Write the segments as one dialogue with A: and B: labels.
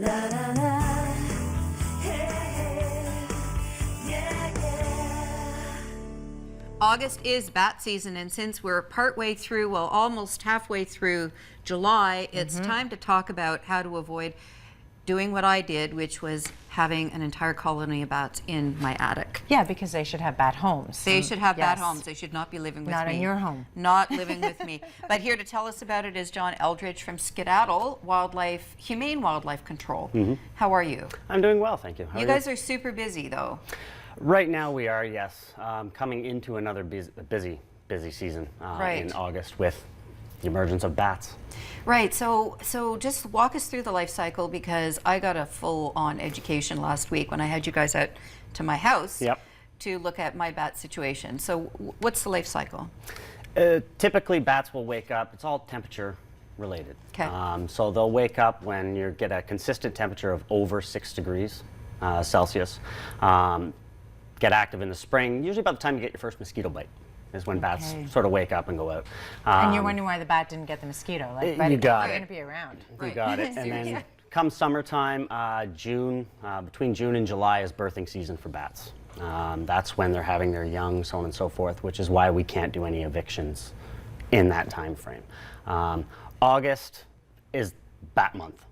A: La la la, hey, yeah, yeah.
B: August is bat season, and since we're partway through, well, almost halfway through July, it's time to talk about how to avoid doing what I did, which was having an entire colony of bats in my attic.
C: Yeah, because they should have bat homes.
B: They should have bat
C: Yes.
B: homes. They should not be living with me.
C: Not in your home.
B: Not living with me. But here to tell us about it is John Eldridge from Skedaddle Humane Wildlife Control. How are you?
D: I'm doing well, thank you. How
B: You
D: are
B: guys are super busy, though.
D: Right now we are, yes. Coming into another busy season
B: Right.
D: in August with the emergence of bats.
B: Right, so just walk us through the life cycle, because I got a full-on education last week when I had you guys out to my house
D: Yep.
B: to look at my bat situation. So what's the life cycle?
D: Typically bats will wake up, it's all temperature related.
B: 'Kay.
D: So they'll wake up when you get a consistent temperature of over 6 degrees Celsius. Get active in the spring, usually by the time you get your first mosquito bite is when bats
C: Okay.
D: sort of wake up and go out.
C: And you're wondering why the bat didn't get the mosquito. Like,
D: you got
C: they're
D: it.
C: going to be around.
D: You
B: Right.
D: got it. And
B: Seriously.
D: then come summertime, June, between June and July is birthing season for bats. That's when they're having their young, so on and so forth, which is why we can't do any evictions in that time frame. August is bat month.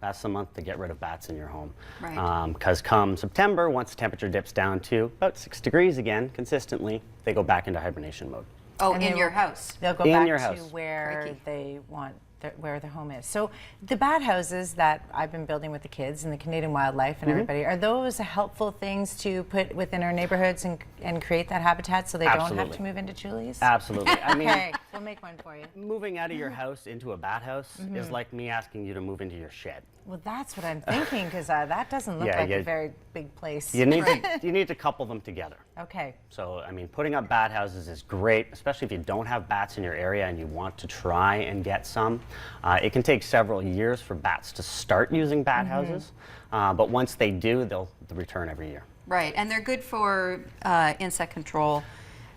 D: That's the month to get rid of bats in your home.
B: Right.
D: Because come September, once the temperature dips down to about 6 degrees again, consistently, they go back into hibernation mode.
B: Oh,
C: And
B: in
C: they
B: your
C: will-
B: house?
C: They'll go
D: In
C: back
D: your
C: to
D: house.
C: where
B: Crikey.
C: they want, where their home is. So the bat houses that I've been building with the kids and the Canadian Wildlife and everybody, are those helpful things to put within our neighborhoods and create that habitat so they don't have
D: Absolutely.
C: to move into Julie's?
D: Absolutely. I mean,
C: Okay, we'll make one for you.
D: moving out of your house into a bat house is like me asking you to move into your shed.
C: Well, that's what I'm thinking, because that doesn't look
D: Yeah,
C: like
D: yeah.
C: a very big place.
D: You need to couple them together.
C: Okay.
D: So, I mean, putting up bat houses is great, especially if you don't have bats in your area and you want to try and get some. It can take several years for bats to start using bat houses, but once they do, they'll return every year.
B: Right, and they're good for insect control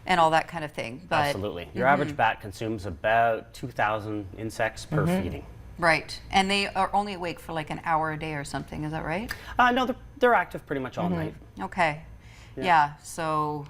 B: and all that kind of thing. But
D: Absolutely. Your average bat consumes about 2,000 insects per feeding.
B: Right, and they are only awake for like an hour a day or something, is that right?
D: No, they're active pretty much all night.
B: Okay, yeah, so,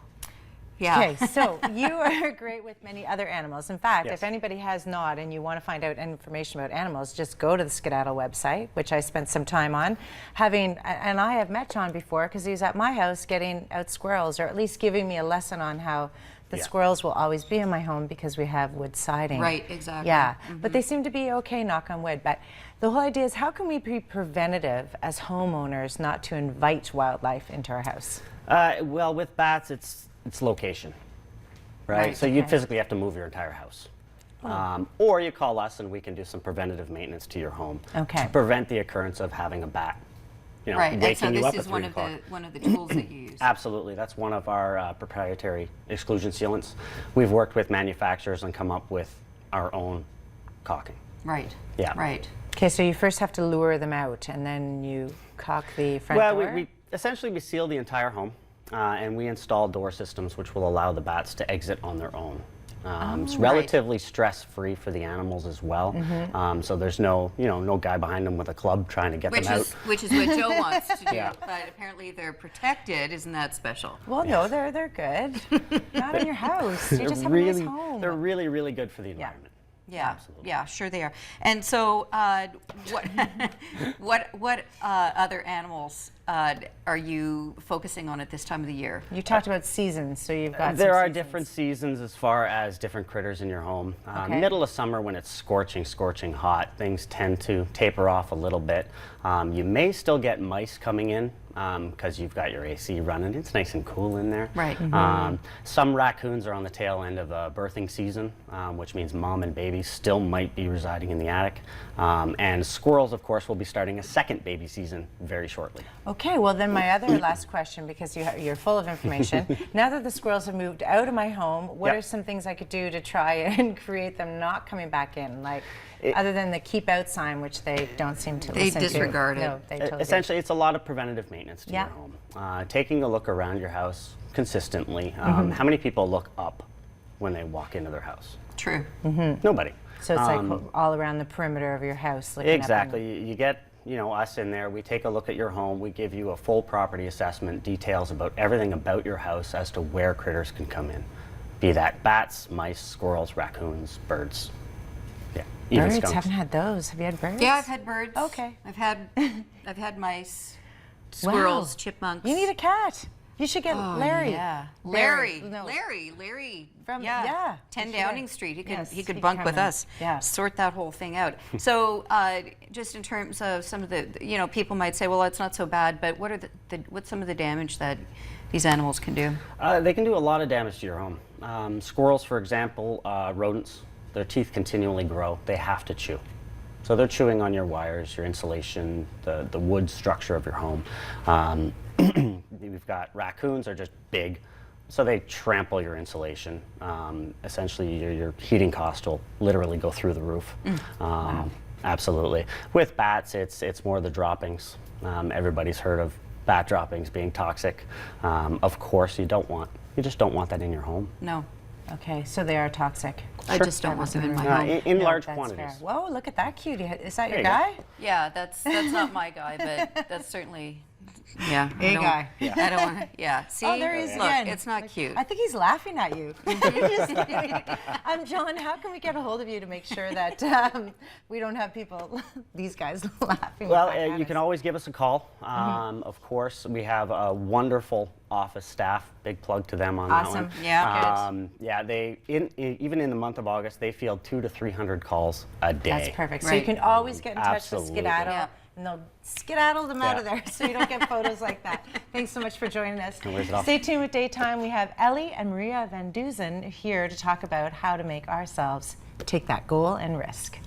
B: yeah.
C: Okay, so you are great with many other animals. In fact,
D: Yes.
C: if anybody has not and you want to find out information about animals, just go to the Skedaddle website, which I spent some time on. And I have met John before because he was at my house getting out squirrels, or at least giving me a lesson on how the
D: Yeah.
C: squirrels will always be in my home because we have wood siding.
B: Right, exactly.
C: Yeah, but they seem to be okay, knock on wood. But the whole idea is, how can we be preventative as homeowners not to invite wildlife into our house?
D: Well, with bats, it's location, right?
B: Right,
D: So you'd
C: okay.
D: physically have to move your entire house. Or you call us and we can do some preventative maintenance to your home
C: Okay.
D: to prevent the occurrence of having a bat,
B: Right, and so
D: waking you
B: this
D: up
B: is
D: at 3
B: one of
D: o'clock.
B: the tools that you use.
D: Absolutely, that's one of our proprietary exclusion sealants. We've worked with manufacturers and come up with our own caulking.
B: Right,
D: Yeah.
B: right.
C: Okay, so you first have to lure them out, and then you caulk the front
D: Well,
C: door?
D: we essentially we seal the entire home, and we install door systems which will allow the bats to exit on their own. It's relatively stress-free for the animals as well. So there's no guy behind them with a club trying to get them out.
B: Which is what Joe wants to do,
D: Yeah.
B: but apparently they're protected. Isn't that special?
C: Well, no, they're good. Not in your house. You just have a nice home.
D: They're really, really good for the environment.
B: Yeah,
D: Absolutely.
B: yeah, sure they are. And so, what other animals are you focusing on at this time of the year?
C: You talked about seasons, so you've got
D: There
C: some
D: are
C: seasons.
D: different seasons as far as different critters in your home.
C: Okay.
D: Middle of summer, when it's scorching hot, things tend to taper off a little bit. You may still get mice coming in because you've got your AC running. It's nice and cool in there.
B: Right.
D: Some raccoons are on the tail end of birthing season, which means mom and baby still might be residing in the attic. And squirrels, of course, will be starting a second baby season very shortly.
C: Okay, well then my other last question, because you're full of information. Now that the squirrels have moved out of my home, what
D: Yep.
C: are some things I could do to try and create them not coming back in? Like, other than the keep out sign, which they don't seem to
B: They
C: listen to.
B: disregard it.
C: No, they totally do.
D: Essentially, it's a lot of preventative maintenance to
C: Yeah.
D: your home. Taking a look around your house consistently. How many people look up when they walk into their house?
B: True.
D: Nobody.
C: So it's like all around the perimeter of your house. Looking up and-
D: Exactly. You get us in there. We take a look at your home. We give you a full property assessment, details about everything about your house as to where critters can come in. Be that bats, mice, squirrels, raccoons, birds. Yeah, even
C: Birds,
D: skunks.
C: haven't had those. Have you had birds?
B: Yeah, I've had birds.
C: Okay.
B: I've had mice, squirrels,
C: Wow.
B: chipmunks.
C: You need a cat. You should get Larry.
B: Yeah,
C: Larry,
B: Larry.
C: no.
B: Larry.
C: From-
B: yeah,
C: yeah,
B: 10
C: you should.
B: Downing Street. He could
C: Yes,
B: he
C: he
B: could
C: could
B: bunk
C: come
B: with
C: in.
B: us.
C: Yeah.
B: Sort that whole thing out. So just in terms of some of the people might say, well, it's not so bad, but what are what's some of the damage that these animals can do?
D: They can do a lot of damage to your home. Squirrels, for example, rodents. Their teeth continually grow. They have to chew. So they're chewing on your wires, your insulation, the wood structure of your home. We've got raccoons are just big, so they trample your insulation. Essentially, your heating cost will literally go through the roof.
C: Wow.
D: Absolutely. With bats, it's more the droppings. Everybody's heard of bat droppings being toxic. Of course, you just don't want that in your home.
B: No,
C: Okay, so they are toxic.
B: I just don't want them in my home.
D: In
C: No,
D: large
C: that's
D: quantities.
C: fair. Whoa, look at that cutie. Is that
D: There
C: your
D: you go.
C: guy?
B: Yeah, that's not my guy, but that's certainly. Yeah. I
C: Hey,
B: don't-
C: guy.
B: I don't want to. Yeah. See.
C: Oh, there he is
B: Look,
C: again.
B: it's not cute.
C: I think he's laughing at you. John, how can we get a hold of you to make sure that we don't have people, these guys, laughing?
D: Well,
C: back at
D: you
C: us?
D: can always give us a call. Of course, we have a wonderful office staff. Big plug to them on
C: Awesome.
D: that one.
B: Yeah.
D: Yeah, they even in the month of August, they field 200 to 300 calls a day.
C: That's perfect. So
B: Right.
C: you can always get in touch
D: Absolutely.
C: with Skedaddle,
B: Yeah.
C: and they'll skedaddle them out of
D: Yeah.
C: there so you don't get photos like that. Thanks so much for joining us.
D: No worries at all.
C: Stay tuned with Daytime. We have Ellie and Maria Van Duzen here to talk about how to make ourselves take that goal and risk.